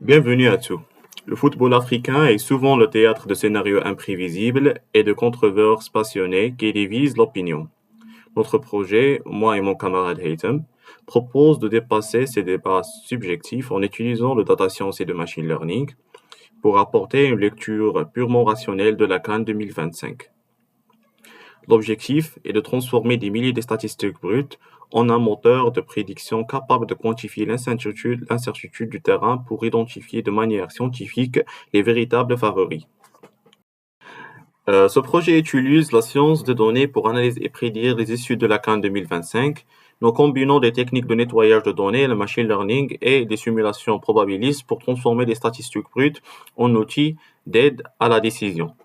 Bienvenue à tous. Le football africain est souvent le théâtre de scénarios imprévisibles et de controverses passionnées qui divisent l'opinion. Notre projet, moi et mon camarade Haytham, propose de dépasser ces débats subjectifs en utilisant le data science et le machine learning pour apporter une lecture purement rationnelle de la CAN 2025. L'objectif est de transformer des milliers de statistiques brutes en un moteur de prédiction capable de quantifier l'incertitude du terrain pour identifier de manière scientifique les véritables favoris. Ce projet utilise la science de données pour analyser et prédire les issues de la CAN 2025, en combinant des techniques de nettoyage de données, le machine learning et des simulations probabilistes pour transformer les statistiques brutes en outils d'aide à la décision.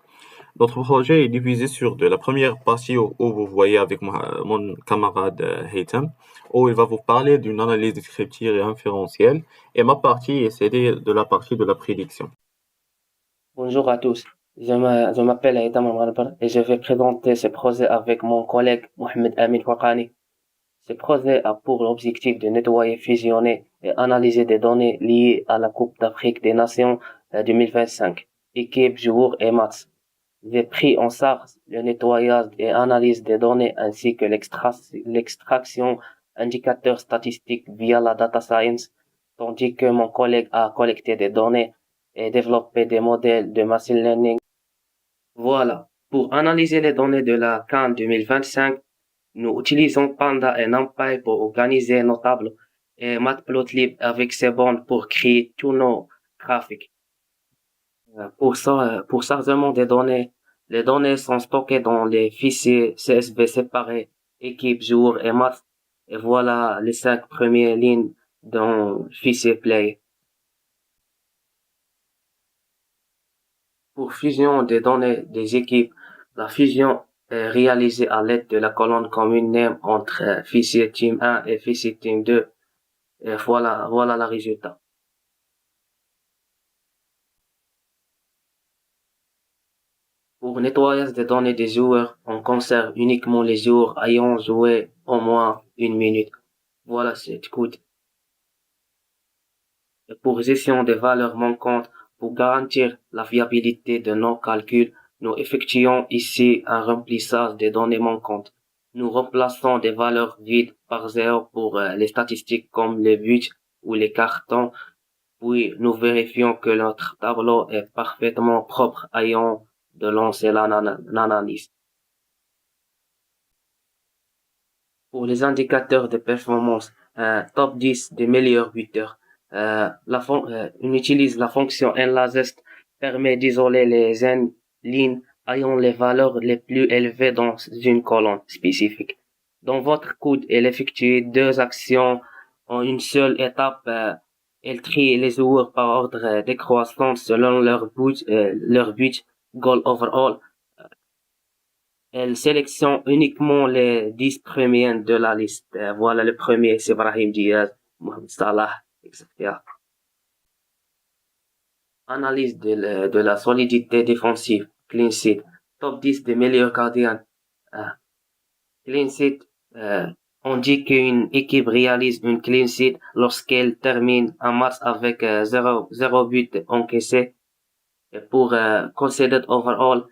Notre projet est divisé sur deux. La première partie où vous voyez avec mon camarade Haytham, où il va vous parler d'une analyse descriptive et inférentielle, et ma partie est celle de la partie de la prédiction. Bonjour à tous, je m'appelle Aïda Mamralbar et je vais présenter ce projet avec mon collègue Mohamed Amin Faqani. Ce projet a pour objectif de nettoyer, fusionner et analyser des données liées à la Coupe d'Afrique des Nations 2025, équipe, joueurs et matchs. J'ai pris en charge le nettoyage et analyse des données ainsi que l'extraction d'indicateurs statistiques via la data science, tandis que mon collègue a collecté des données et développé des modèles de machine learning. Voilà. Pour analyser les données de la CAN 2025, nous utilisons Panda et NumPy pour organiser nos tableaux et Matplotlib avec ses bandes pour créer tous nos graphiques. Pour chargement des données, les données sont stockées dans les fichiers CSV séparés, équipe, jour et match. Et voilà les 5 premières lignes dans le fichier play. Pour fusion des données des équipes, la fusion est réalisée à l'aide de la colonne commune name entre fichier team 1 et fichier team 2. Et voilà le résultat. Pour nettoyage des données des joueurs, on conserve uniquement les joueurs ayant joué au moins 1 minute. Voilà cette code. Et pour gestion des valeurs manquantes, pour garantir la fiabilité de nos calculs, nous effectuons ici un remplissage des données manquantes. Nous remplaçons des valeurs vides par zéro pour les statistiques comme les buts ou les cartons, puis nous vérifions que notre tableau est parfaitement propre ayant de lancer l'analyse. Pour les indicateurs de performance, top 10 des meilleurs buteurs. On utilise la fonction nLazest permet d'isoler les lignes ayant les valeurs les plus élevées dans une colonne spécifique. Dans votre code, elle effectue deux actions en une seule étape. Elle trie les joueurs par ordre décroissant selon leur but, goal overall. Elle sélectionne uniquement les 10 premiers de la liste. Voilà, le premier, c'est Brahim Diaz, Mohamed Salah, etc. Analyse de la solidité défensive, clean sheet, top 10 des meilleurs gardiens. Euh, Clean sheet, on dit qu'une équipe réalise une clean sheet lorsqu'elle termine un match avec 0 but encaissé. Et pour considered overall,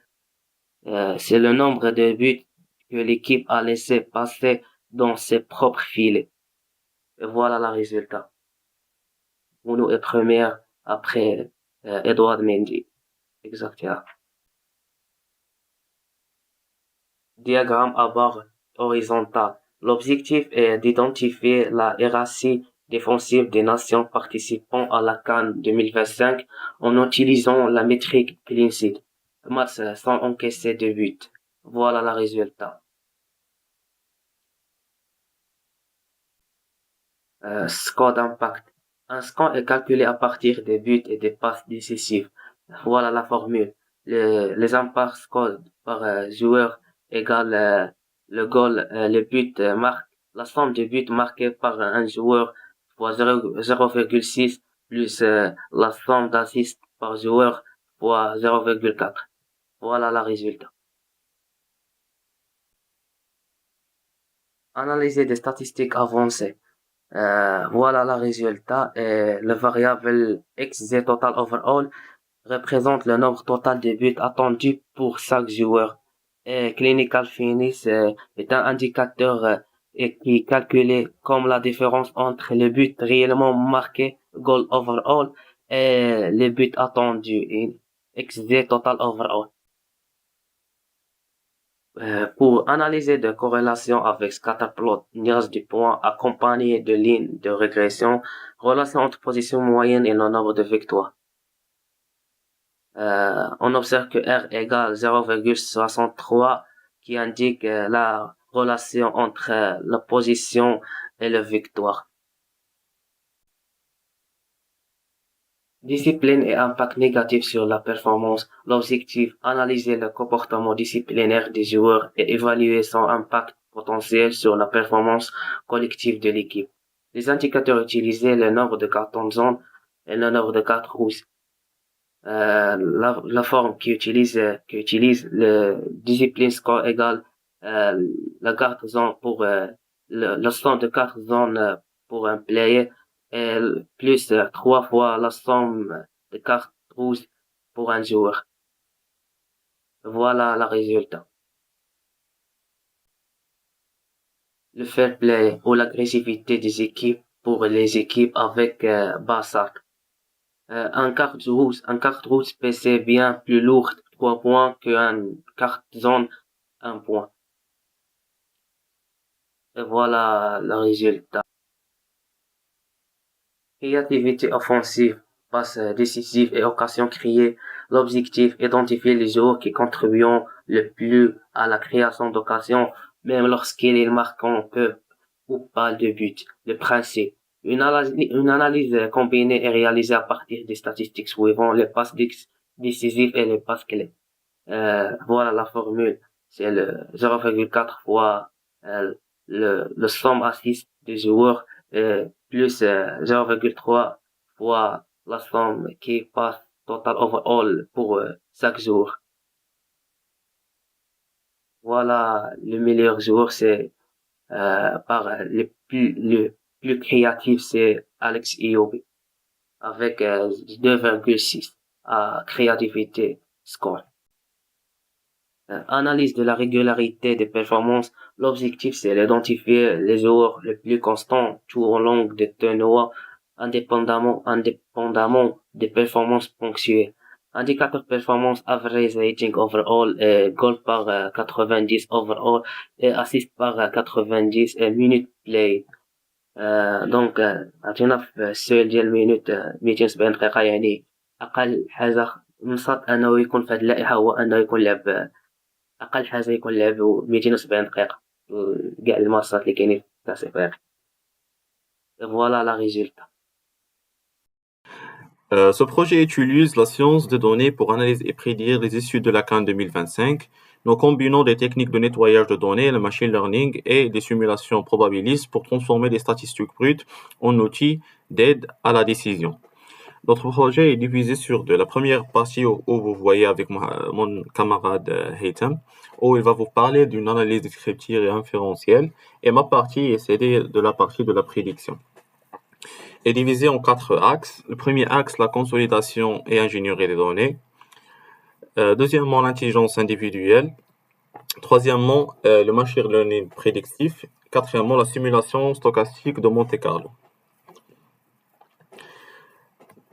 c'est le nombre de buts que l'équipe a laissé passer dans ses propres filets. Et voilà le résultat. Bruno est première après Edouard Mendy. Exactement. Diagramme à barre horizontale. L'objectif est d'identifier la hiérarchie défensive des nations participant à la CAN 2025 en utilisant la métrique clean sheet. Match sans encaisser de but. Voilà le résultat. Score d'impact. Un score est calculé à partir des buts et des passes décisives. Voilà la formule. Les impacts score par joueur égale le but marque. La somme de buts marqués par un joueur fois 0,6 plus la somme d'assists par joueur fois 0,4. Voilà le résultat. Analyser des statistiques avancées. Voilà le résultat. Et le variable XZ total overall représente le nombre total de buts attendus pour chaque joueur. Et Clinical Finish est un indicateur et qui est calculé comme la différence entre les buts réellement marqués, goal overall, et les buts attendus, XG total overall. Pour analyser des corrélations avec scatterplot, nuage du point accompagné de lignes de régression, relation entre position moyenne et le nombre de victoires. On observe que R égale 0,63 qui indique la relation entre la position et la victoire. Discipline et impact négatif sur la performance. L'objectif, analyser le comportement disciplinaire des joueurs et évaluer son impact potentiel sur la performance collective de l'équipe. Les indicateurs utilisés, le nombre de cartons jaunes et le nombre de cartes rouges. La forme qui utilise le discipline score égale la carte zone pour le somme de cartes zones pour un player et plus 3 fois la somme de cartes rouges pour un joueur. Voilà le résultat. Le fair play ou l'agressivité des équipes pour les équipes avec Bassart. Un carte rouge PC bien plus lourde, 3 points, qu'une carte zone, 1 point. Et voilà le résultat. Créativité offensive, passe décisive et occasion créée. L'objectif, identifier les joueurs qui contribuent le plus à la création d'occasions, même lorsqu'ils marquent peu ou pas de but. Le principe. Une analyse combinée est réalisée à partir des statistiques suivantes, les passes décisives et les passes clés. Voilà la formule. C'est le 0,4 fois le somme assist des joueurs plus 0,3 fois la somme qui passe total overall pour chaque joueur. Voilà, le meilleur joueur, c'est le plus créatif, c'est Alex Iwobi avec 2,6 à créativité score. Analyse de la régularité des performances. L'objectif, c'est d'identifier les joueurs les plus constants tout au long des tournois, indépendamment des performances ponctuées. Indicateur performance average rating overall et goal par 90 overall et assist par 90 et minute play. دونك عطينا في السؤال ديال المينوت 270 دقيقة، يعني أقل حاجة نصات أنه يكون في هذه اللائحة هو أنه يكون لعب أقل حاجة يكون لعبو 270 دقيقة كاع الماتشات اللي كاينين في كاس إفريقيا. فوالا لا ريزولتا. Ce projet utilise la science des données pour analyser et prédire les issues de la CAN 2025. Nous combinons des techniques de nettoyage de données, le machine learning et des simulations probabilistes pour transformer les statistiques brutes en outils d'aide à la décision. Notre projet est divisé sur deux. La première partie où vous voyez avec mon camarade Haytham, où il va vous parler d'une analyse descriptive et inférentielle, et ma partie est celle de la partie de la prédiction. Est divisé en 4 axes. Le premier axe, la consolidation et ingénierie des données. Deuxièmement, l'intelligence individuelle. Troisièmement, le machine learning prédictif. Quatrièmement, la simulation stochastique de Monte-Carlo.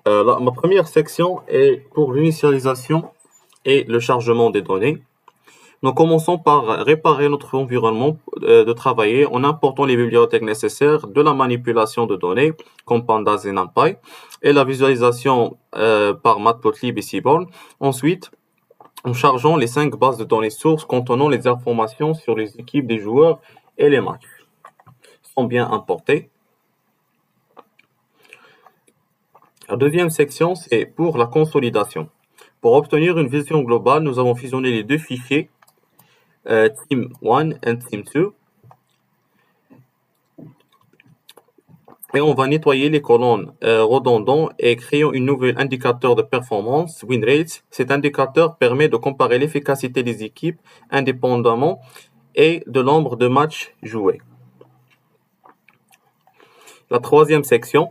Ma première section est pour l'initialisation et le chargement des données. Nous commençons par réparer notre environnement de travail en important les bibliothèques nécessaires de la manipulation de données, comme Pandas et NumPy, et la visualisation par Matplotlib et Seaborn. Ensuite, en chargeant les 5 bases de données sources contenant les informations sur les équipes des joueurs et les matchs sont bien importés. La deuxième section, c'est pour la consolidation. Pour obtenir une vision globale, nous avons fusionné les deux fichiers Team 1 et Team 2. Et on va nettoyer les colonnes redondantes et créer une nouvelle indicateur de performance, WinRates. Cet indicateur permet de comparer l'efficacité des équipes indépendamment et de nombre de matchs joués. La troisième section,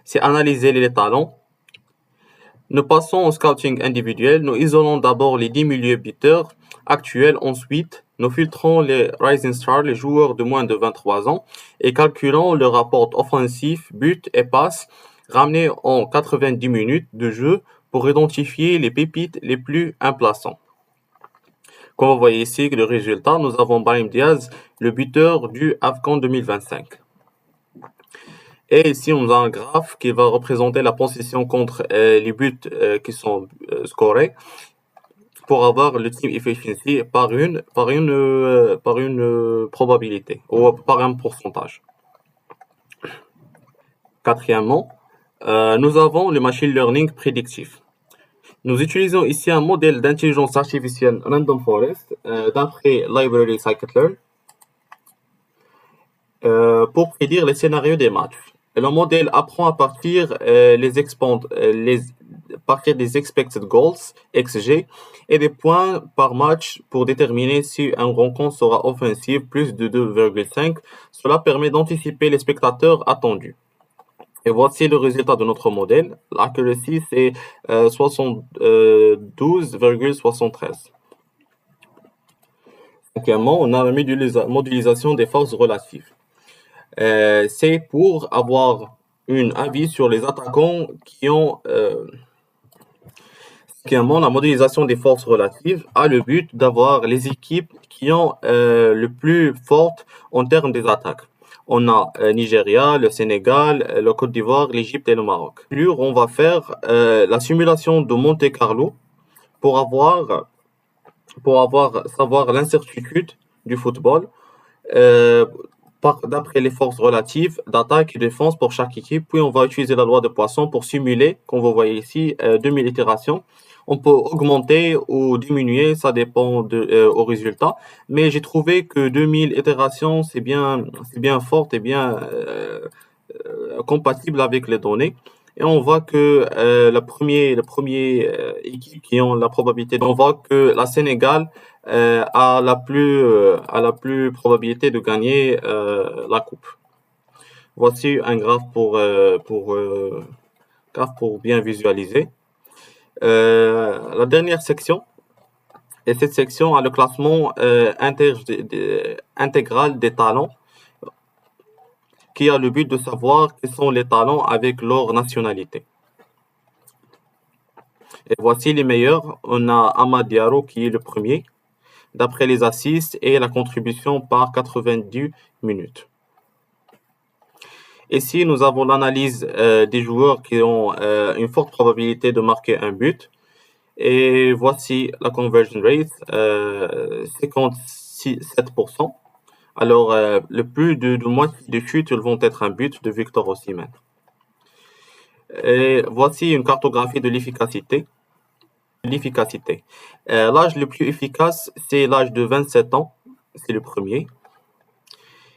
c'est analyser les talents. Nous passons au scouting individuel. Nous isolons d'abord les 10 milieux buteurs actuels. Ensuite, nous filtrons les Rising Stars, les joueurs de moins de 23 ans, et calculons le rapport offensif, but et passe ramenés en 90 minutes de jeu pour identifier les pépites les plus implaçants. Comme vous voyez ici, le résultat, nous avons Brahim Diaz, le buteur du AFCON 2025. Et ici, on a un graphe qui va représenter la possession contre les buts qui sont scorés pour avoir le team efficiency par une probabilité ou par un pourcentage. Quatrièmement, nous avons le machine learning prédictif. Nous utilisons ici un modèle d'intelligence artificielle Random Forest d'après Library Scikit-Learn pour prédire les scénarios des matchs. Le modèle apprend à partir des expected goals, XG, et des points par match pour déterminer si un rencontre sera offensive plus de 2,5. Cela permet d'anticiper les spectateurs attendus. Et voici le résultat de notre modèle. L'accuracy, c'est 72,73. Cinquièmement, on a la modélisation des forces relatives. C'est pour avoir un avis sur les attaquants qui ont... Cinquièmement, la modélisation des forces relatives a le but d'avoir les équipes qui ont le plus fortes en termes des attaques. On a Nigeria, le Sénégal, le Côte d'Ivoire, l'Égypte et le Maroc. Plus, on va faire la simulation de Monte Carlo pour savoir l'incertitude du football d'après les forces relatives d'attaque et de défense pour chaque équipe. Puis on va utiliser la loi de Poisson pour simuler, comme vous voyez ici, 2000 itérations. On peut augmenter ou diminuer, ça dépend au résultat. Mais j'ai trouvé que 2000 itérations, c'est bien fort et bien compatible avec les données. Et on voit que la première équipe qui ont la probabilité, on voit que la Sénégal a la plus probabilité de gagner la coupe. Voici un graphe pour bien visualiser. La dernière section, et cette section a le classement intégral des talents, qui a le but de savoir quels sont les talents avec leur nationalité. Et voici les meilleurs. On a Amad Diallo qui est le premier, d'après les assists et la contribution par 90 minutes. Ici, nous avons l'analyse des joueurs qui ont une forte probabilité de marquer un but. Et voici la conversion rate, 57%. Alors, le plus de moitié des chutes vont être un but de Victor Osimhen. Et voici une cartographie de l'efficacité. L'âge le plus efficace, c'est l'âge de 27 ans. C'est le premier.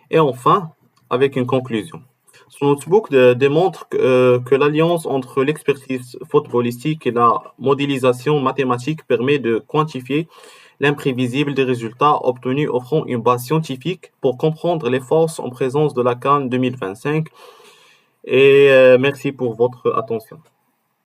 Et enfin, avec une conclusion. Ce notebook démontre que l'alliance entre l'expertise footballistique et la modélisation mathématique permet de quantifier l'imprévisible des résultats obtenus, offrant une base scientifique pour comprendre les forces en présence de la CAN 2025. Et merci pour votre attention.